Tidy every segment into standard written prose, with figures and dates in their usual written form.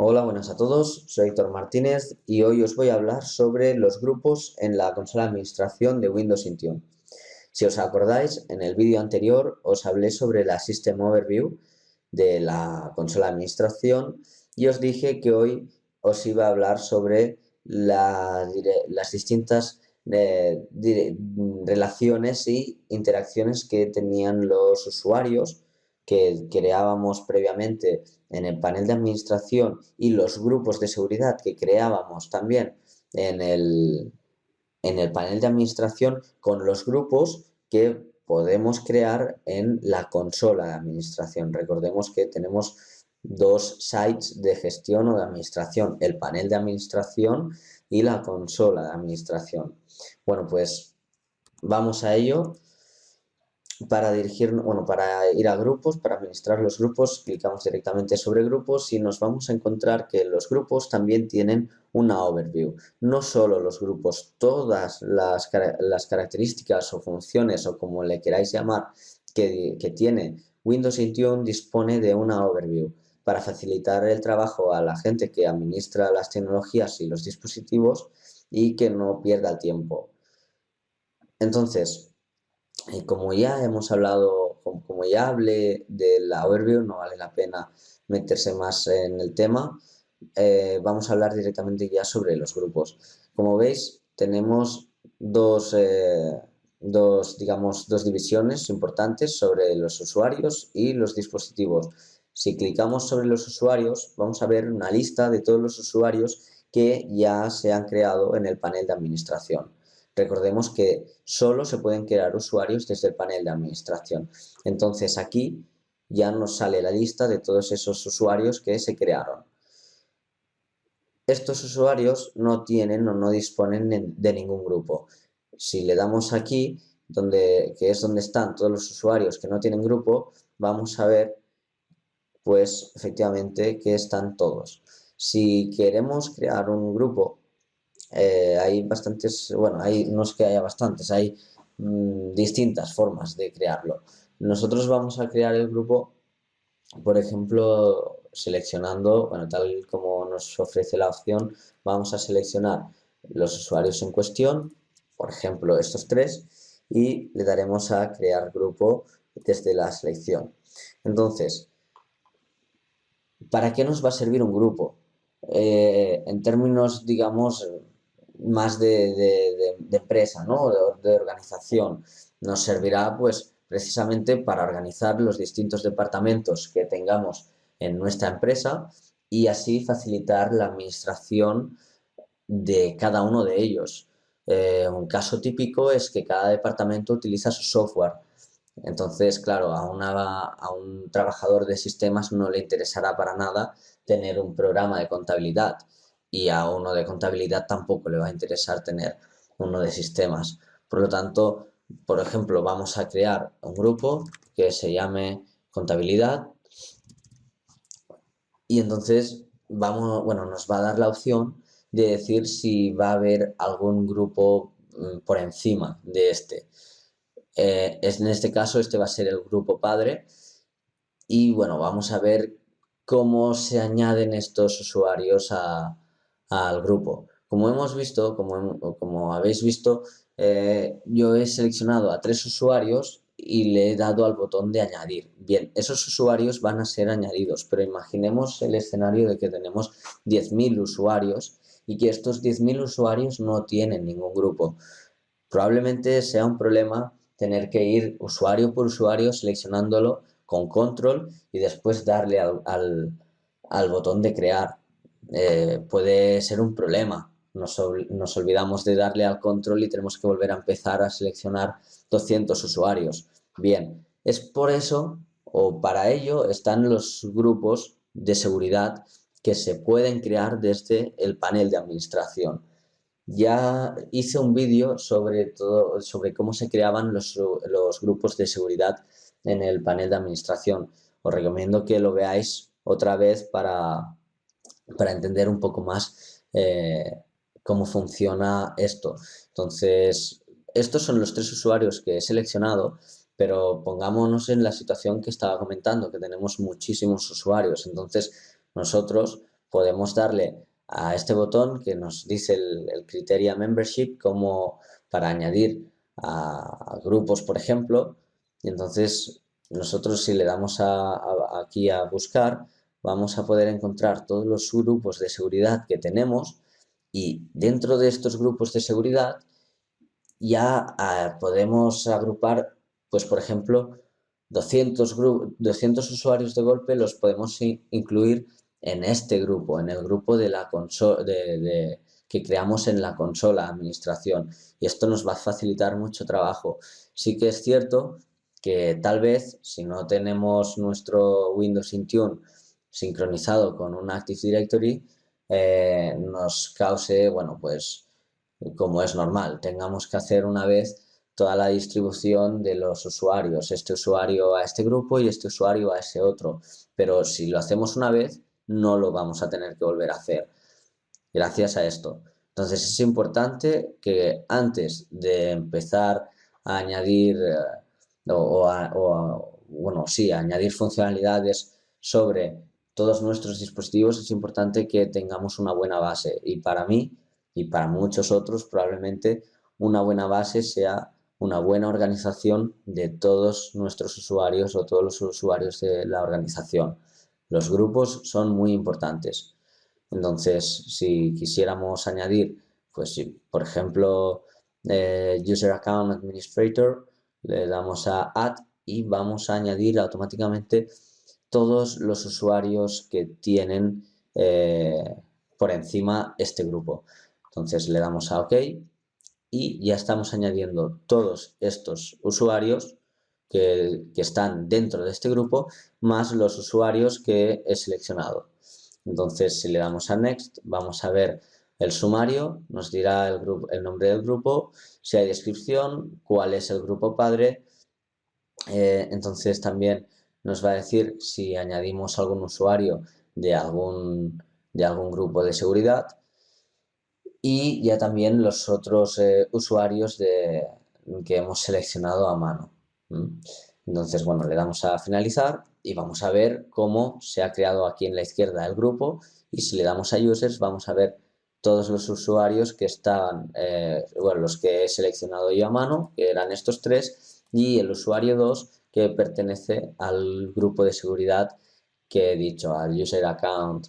Hola, buenas a todos. Soy Héctor Martínez y hoy os voy a hablar sobre los grupos en la consola de administración de Windows Intune. Si os acordáis, en el vídeo anterior os hablé sobre la System Overview de la consola de administración y os dije que hoy os iba a hablar sobre las distintas relaciones y interacciones que tenían los usuarios que creábamos previamente en el panel de administración y los grupos de seguridad que creábamos también en el panel de administración con los grupos que podemos crear en la consola de administración. Recordemos que tenemos dos sites de gestión o de administración, el panel de administración y la consola de administración. Bueno, pues vamos a ello. Para ir a grupos, para administrar los grupos, clicamos directamente sobre grupos y nos vamos a encontrar que los grupos también tienen una overview. No solo los grupos, todas las características o funciones o como le queráis llamar que tiene Windows Intune dispone de una overview para facilitar el trabajo a la gente que administra las tecnologías y los dispositivos y que no pierda el tiempo. Entonces, y como ya hemos hablado, como ya hablé de la overview, no vale la pena meterse más en el tema. Vamos a hablar directamente ya sobre los grupos. Como veis, tenemos dos divisiones importantes sobre los usuarios y los dispositivos. Si clicamos sobre los usuarios, vamos a ver una lista de todos los usuarios que ya se han creado en el panel de administración. Recordemos que solo se pueden crear usuarios desde el panel de administración. Entonces aquí ya nos sale la lista de todos esos usuarios que se crearon. Estos usuarios no tienen o no disponen de ningún grupo. Si le damos aquí, que es donde están todos los usuarios que no tienen grupo, vamos a ver pues efectivamente que están todos. Si queremos crear un grupo, hay bastantes, no es que haya bastantes, hay distintas formas de crearlo. Nosotros vamos a crear el grupo, por ejemplo, seleccionando, tal como nos ofrece la opción, vamos a seleccionar los usuarios en cuestión, por ejemplo, estos tres, y le daremos a crear grupo desde la selección. Entonces, ¿para qué nos va a servir un grupo? En términos, digamos, más de empresa, ¿no? De organización. Nos servirá, pues, precisamente para organizar los distintos departamentos que tengamos en nuestra empresa y así facilitar la administración de cada uno de ellos. Un caso típico es que cada departamento utiliza su software. Entonces, claro, a un trabajador de sistemas no le interesará para nada tener un programa de contabilidad y a uno de contabilidad tampoco le va a interesar tener uno de sistemas. Por lo tanto, por ejemplo, vamos a crear un grupo que se llame contabilidad y entonces nos va a dar la opción de decir si va a haber algún grupo por encima de este. En este caso, este va a ser el grupo padre y vamos a ver cómo se añaden estos usuarios al grupo. Como hemos visto, como habéis visto, yo he seleccionado a 3 usuarios y le he dado al botón de añadir. Bien, esos usuarios van a ser añadidos, pero imaginemos el escenario de que tenemos 10.000 usuarios y que estos 10.000 usuarios no tienen ningún grupo. Probablemente sea un problema tener que ir usuario por usuario seleccionándolo con control y después darle al botón de crear. Puede ser un problema. Nos olvidamos de darle al control y tenemos que volver a empezar a seleccionar 200 usuarios. Bien, es por eso o para ello están los grupos de seguridad que se pueden crear desde el panel de administración. Ya hice un vídeo sobre cómo se creaban los grupos de seguridad en el panel de administración. Os recomiendo que lo veáis otra vez para entender un poco más cómo funciona esto. Entonces, estos son los 3 usuarios que he seleccionado, pero pongámonos en la situación que estaba comentando, que tenemos muchísimos usuarios. Entonces, nosotros podemos darle a este botón que nos dice el Criteria Membership como para añadir a grupos, por ejemplo, y entonces nosotros si le damos aquí a buscar, vamos a poder encontrar todos los grupos de seguridad que tenemos y dentro de estos grupos de seguridad ya podemos agrupar, pues por ejemplo, 200 usuarios de golpe los podemos incluir en este grupo, en el grupo de la consola que creamos en la consola administración, y esto nos va a facilitar mucho trabajo. Sí que es cierto que tal vez si no tenemos nuestro Windows Intune sincronizado con un Active Directory, nos cause, bueno, pues como es normal, tengamos que hacer una vez toda la distribución de los usuarios, este usuario a este grupo y este usuario a ese otro. Pero si lo hacemos una vez, no lo vamos a tener que volver a hacer, gracias a esto. Entonces es importante que antes de empezar a añadir añadir funcionalidades sobre todos nuestros dispositivos, es importante que tengamos una buena base. Y para mí, y para muchos otros, probablemente una buena base sea una buena organización de todos nuestros usuarios o todos los usuarios de la organización. Los grupos son muy importantes. Entonces, si quisiéramos añadir, pues si, por ejemplo, User Account Administrator, le damos a Add y vamos a añadir automáticamente todos los usuarios que tienen por encima este grupo. Entonces le damos a OK y ya estamos añadiendo todos estos usuarios que están dentro de este grupo, más los usuarios que he seleccionado. Entonces, si le damos a Next, vamos a ver el sumario, nos dirá el nombre del grupo, si hay descripción, cuál es el grupo padre. Entonces también nos va a decir si añadimos algún usuario de algún grupo de seguridad y ya también los otros usuarios que hemos seleccionado a mano. Entonces, bueno, le damos a finalizar y vamos a ver cómo se ha creado aquí en la izquierda el grupo, y si le damos a Users vamos a ver todos los usuarios que están, los que he seleccionado yo a mano, que eran estos tres, y el usuario 2 que pertenece al grupo de seguridad que he dicho, al User Account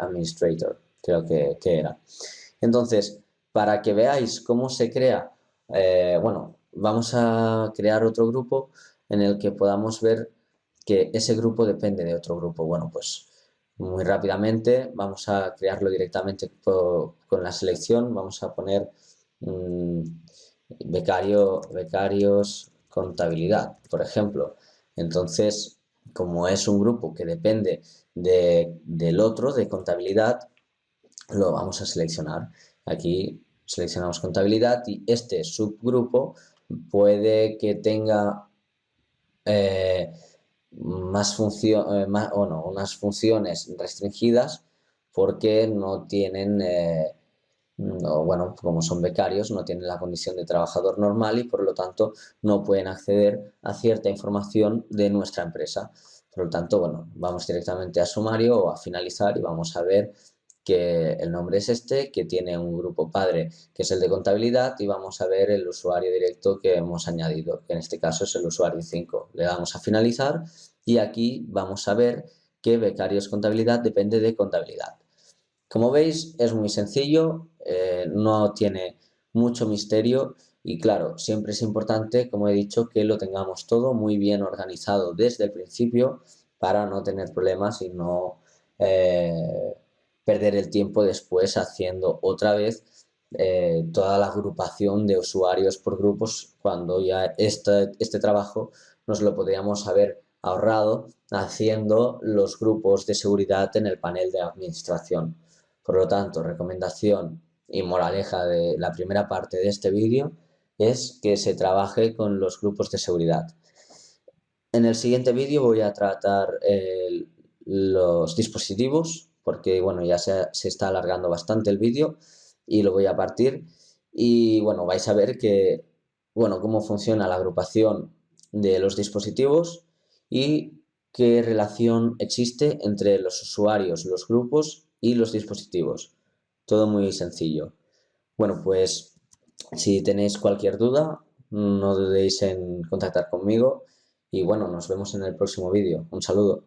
Administrator, creo que era. Entonces, para que veáis cómo se crea, vamos a crear otro grupo en el que podamos ver que ese grupo depende de otro grupo. Bueno, pues muy rápidamente vamos a crearlo directamente con la selección. Vamos a poner becarios contabilidad, por ejemplo. Entonces, como es un grupo que depende del otro, de contabilidad, lo vamos a seleccionar. Aquí seleccionamos contabilidad y este subgrupo puede que tenga unas funciones restringidas porque no tienen, como son becarios, no tienen la condición de trabajador normal y por lo tanto no pueden acceder a cierta información de nuestra empresa. Por lo tanto, bueno, vamos directamente a sumario o a finalizar y vamos a ver que el nombre es este, que tiene un grupo padre que es el de contabilidad, y vamos a ver el usuario directo que hemos añadido, que en este caso es el usuario 5. Le damos a finalizar y aquí vamos a ver que becarios contabilidad depende de contabilidad. Como veis, es muy sencillo, no tiene mucho misterio y claro, siempre es importante, como he dicho, que lo tengamos todo muy bien organizado desde el principio para no tener problemas y no perder el tiempo después haciendo otra vez toda la agrupación de usuarios por grupos, cuando ya este trabajo nos lo podríamos haber ahorrado haciendo los grupos de seguridad en el panel de administración. Por lo tanto, recomendación y moraleja de la primera parte de este vídeo es que se trabaje con los grupos de seguridad. En el siguiente vídeo voy a tratar los dispositivos, porque bueno, ya se está alargando bastante el vídeo y lo voy a partir. Y bueno, vais a ver que, cómo funciona la agrupación de los dispositivos y qué relación existe entre los usuarios, los grupos y los dispositivos. Todo muy sencillo. Bueno, pues si tenéis cualquier duda, no dudéis en contactar conmigo y bueno, nos vemos en el próximo vídeo. Un saludo.